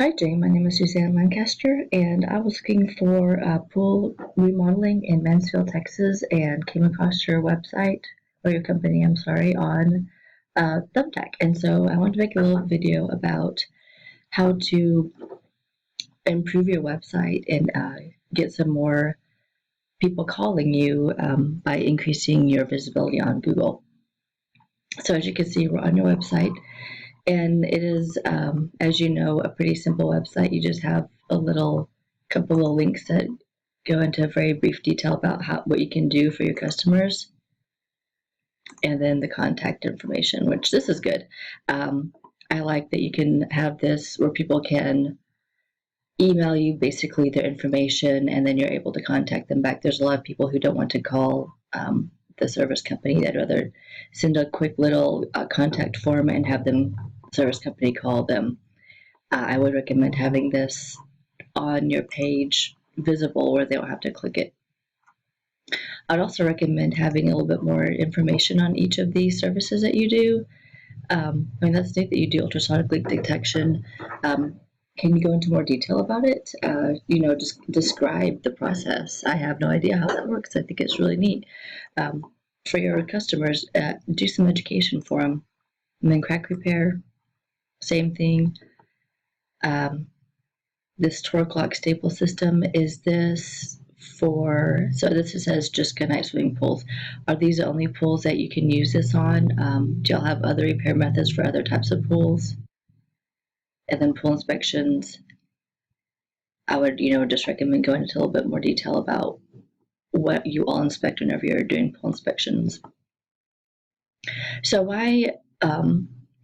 Hi, Jane. My name is Suzanne Lancaster, and I was looking for pool remodeling in Mansfield, Texas, and came across your website or your company, I'm sorry, on Thumbtack. And so I wanted to make a little video about how to improve your website and get some more people calling you by increasing your visibility on Google. So as you can see, we're on your website. And it is, as you know, a pretty simple website. You just have a little couple of links that go into very brief detail about what you can do for your customers, and then the contact information, which this is good. I like that you can have this where people can email you basically their information, and then you're able to contact them back. There's a lot of people who don't want to call the service company. They'd rather send a quick little contact form and have them service company call them. I would recommend having this on your page visible where they don't have to click it. I'd also recommend having a little bit more information on each of these services that you do. That's neat that you do ultrasonic leak detection. Can you go into more detail about it? Just describe the process. I have no idea how that works. I think it's really neat. For your customers, do some education for them. And then crack repair, same thing. This torque lock staple system, is this for, so this says just gunite swimming pools. Are these the only pools that you can use this on? Do y'all have other repair methods for other types of pools? And then pool inspections, I would, just recommend going into a little bit more detail about what you all inspect whenever you're doing pool inspections. So why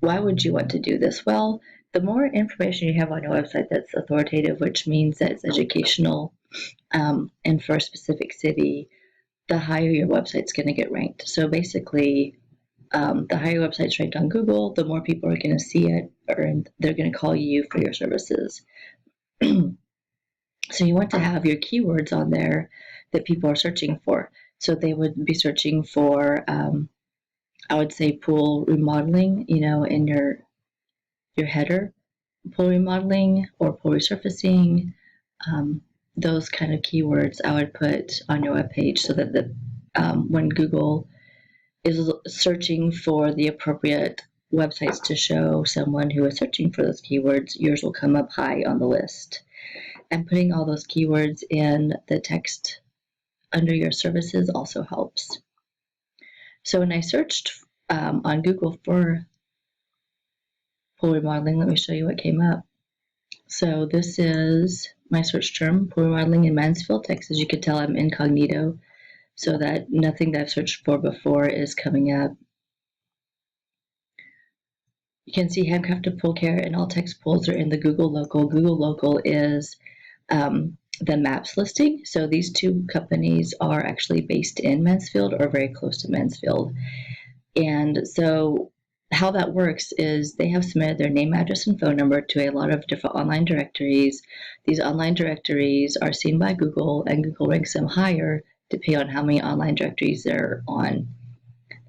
would you want to do this? Well, the more information you have on your website that's authoritative, which means that it's educational and for a specific city, the higher your website's going to get ranked. So basically, the higher your website's ranked on Google, the more people are going to see it, or they're going to call you for your services. So you want to have your keywords on there that people are searching for. So they would be searching for, I would say, pool remodeling, in your header, pool remodeling or pool resurfacing. Those kind of keywords I would put on your webpage so that when Google is searching for the appropriate websites to show someone who is searching for those keywords, yours will come up high on the list. And putting all those keywords in the text under your services also helps. So when I searched on Google for pool remodeling, let me show you what came up. So this is my search term, pool remodeling in Mansfield, Texas. You can tell I'm incognito so that nothing that I've searched for before is coming up. You can see handcrafted pool care and all text pools are in the Google Local. Google Local is the maps listing. So these two companies are actually based in Mansfield or very close to Mansfield. And so how that works is they have submitted their name, address, and phone number to a lot of different online directories. These online directories are seen by Google, and Google ranks them higher depending on how many online directories they're on.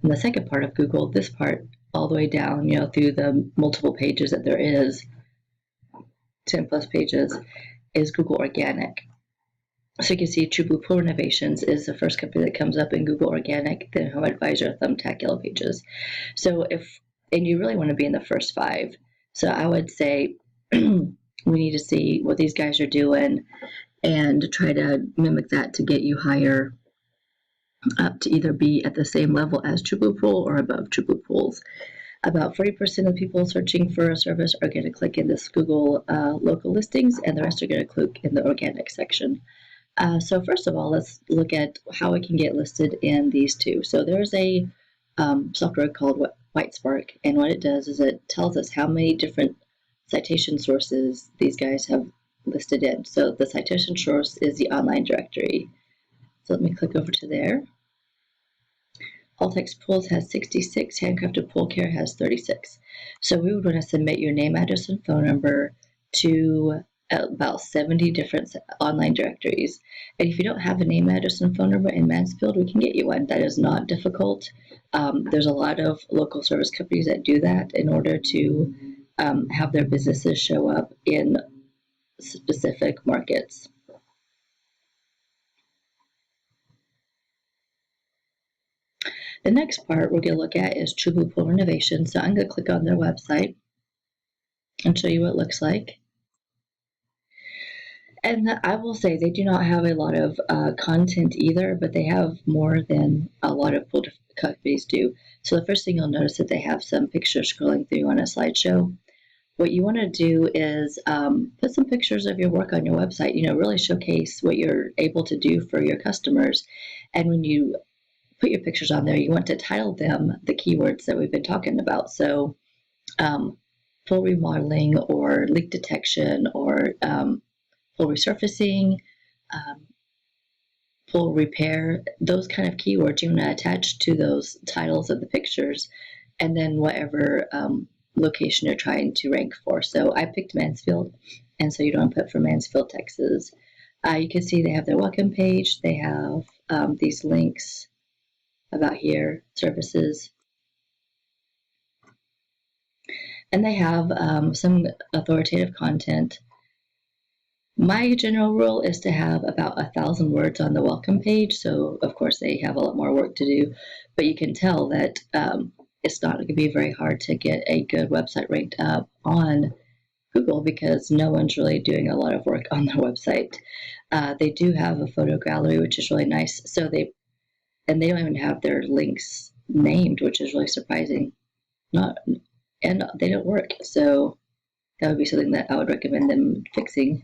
And the second part of Google, this part all the way down, through the multiple pages that there is, 10 plus pages, is Google Organic. So you can see True Blue Pool Renovations is the first company that comes up in Google Organic, then Home Advisor, Thumbtack, Yellow Pages. So and you really want to be in the first 5. So I would say we need to see what these guys are doing and try to mimic that to get you higher up to either be at the same level as True Blue Pool or above True Blue Pools. About 40% of people searching for a service are going to click in this Google local listings, and the rest are going to click in the organic section. So first of all, let's look at how we can get listed in these two. So there's a software called WhiteSpark, and what it does is it tells us how many different citation sources these guys have listed in. So the citation source is the online directory. So let me click over to there. All Text Pools has 66, Handcrafted Pool Care has 36. So we would want to submit your name, address, and phone number to about 70 different online directories. And if you don't have a name, address, and phone number in Mansfield, we can get you one. That is not difficult. There's a lot of local service companies that do that in order to have their businesses show up in specific markets. The next part we're going to look at is True Blue Pool Renovation. So I'm going to click on their website and show you what it looks like. And I will say they do not have a lot of content either, but they have more than a lot of pool companies do. So the first thing you'll notice that they have some pictures scrolling through on a slideshow. What you want to do is put some pictures of your work on your website, really showcase what you're able to do for your customers. And when you put your pictures on there, you want to title them the keywords that we've been talking about. So pool remodeling or leak detection or pool resurfacing, pool repair, those kind of keywords you want to attach to those titles of the pictures, and then whatever location you're trying to rank for. So I picked Mansfield, and so you don't put for Mansfield, Texas. You can see they have their welcome page. They have these links about here, services. And they have some authoritative content. My general rule is to have about 1,000 words on the welcome page. So of course they have a lot more work to do, but you can tell that it's not going to be very hard to get a good website ranked up on Google because no one's really doing a lot of work on their website. They do have a photo gallery, which is really nice. So they don't even have their links named, which is really surprising. And they don't work. So that would be something that I would recommend them fixing.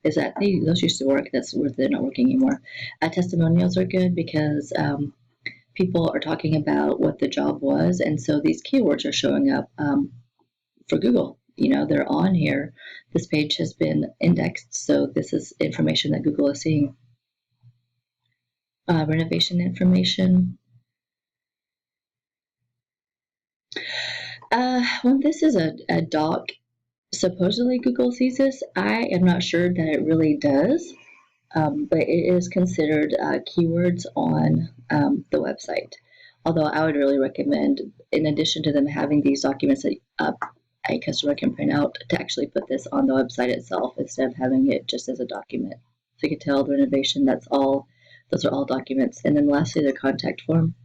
Is that those used to work. That's where they're not working anymore. Testimonials are good because people are talking about what the job was, and so these keywords are showing up for Google. They're on here. This page has been indexed, so this is information that Google is seeing. Renovation information. Well, this is a doc. Supposedly Google sees this. I am not sure that it really does, but it is considered keywords on the website. Although I would really recommend, in addition to them having these documents that a customer can print out, to actually put this on the website itself instead of having it just as a document. So you can tell the renovation, those are all documents. And then lastly, the contact form.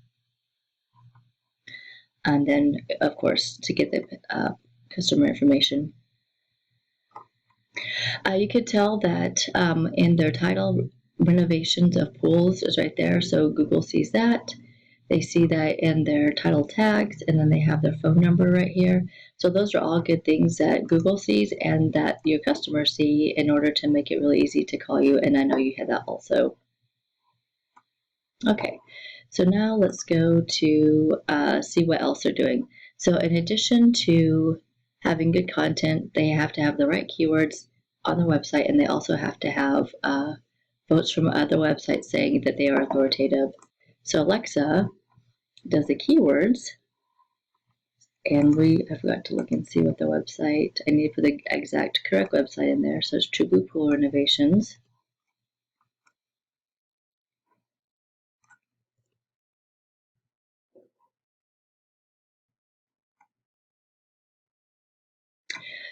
And then, of course, to get the customer information. You could tell that in their title, renovations of pools is right there. So Google sees that. They see that in their title tags, and then they have their phone number right here. So those are all good things that Google sees and that your customers see in order to make it really easy to call you. And I know you had that also. Okay, so now let's go to see what else they're doing. So in addition to having good content, they have to have the right keywords on the website, and they also have to have votes from other websites saying that they are authoritative. So Alexa does the keywords, and I forgot to look and see what the website, I need to put the exact correct website in there. So it's True Blue Pool Renovations.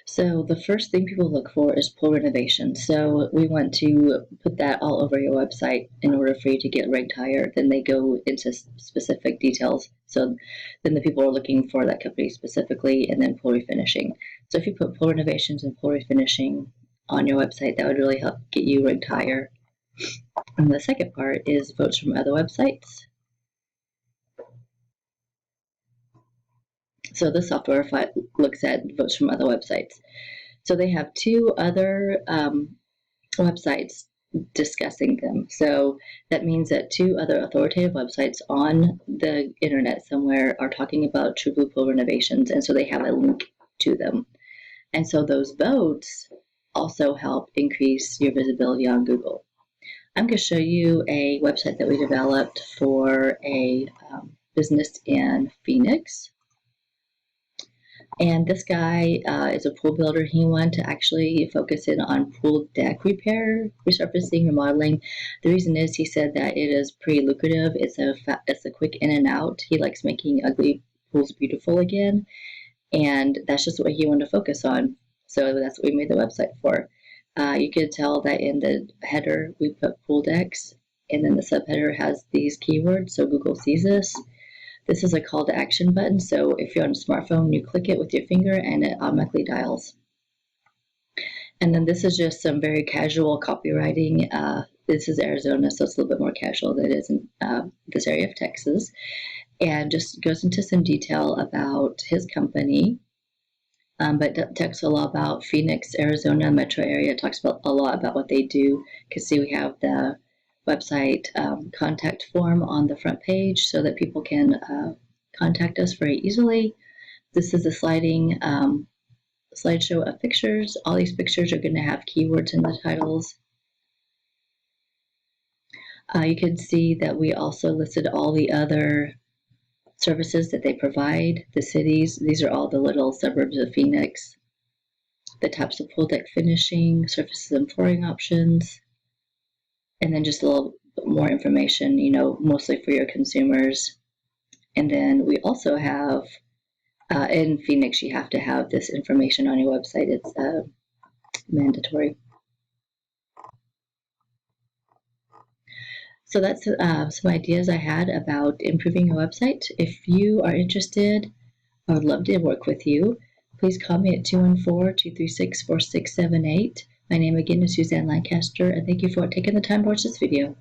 So the first thing people look for is pool renovation. So we want to put that all over your website in order for you to get ranked higher. Then they go into specific details. So then the people are looking for that company specifically, and then pool refinishing. So if you put pool renovations and pool refinishing on your website, that would really help get you ranked higher. And the second part is votes from other websites. So the software looks at votes from other websites. So they have two other websites discussing them. So that means that two other authoritative websites on the internet somewhere are talking about True Blue Pool renovations, and so they have a link to them. And so those votes also help increase your visibility on Google. I'm going to show you a website that we developed for a business in Phoenix. And this guy is a pool builder. He wanted to actually focus in on pool deck repair, resurfacing, remodeling. The reason is he said that it is pretty lucrative. It's a quick in and out. He likes making ugly pools beautiful again, and that's just what he wanted to focus on. So that's what we made the website for. You could tell that in the header we put pool decks, and then the subheader has these keywords, so Google sees this. This is a call to action button, so if you're on a smartphone, you click it with your finger and it automatically dials. And then this is just some very casual copywriting. This is Arizona, so it's a little bit more casual than it is in this area of Texas. And just goes into some detail about his company, but talks a lot about Phoenix, Arizona metro area. Talks about a lot about what they do. You can see we have the website contact form on the front page so that people can contact us very easily. This is a slideshow of pictures. All these pictures are going to have keywords in the titles. You can see that we also listed all the other services that they provide, the cities. These are all the little suburbs of Phoenix. The types of pool deck finishing, surfaces and flooring options, and then just a little bit more information, mostly for your consumers. And then we also have, in Phoenix, you have to have this information on your website. It's mandatory. So that's some ideas I had about improving your website. If you are interested, I would love to work with you. Please call me at 214-236-4678. My name again is Suzanne Lancaster, and thank you for taking the time to watch this video.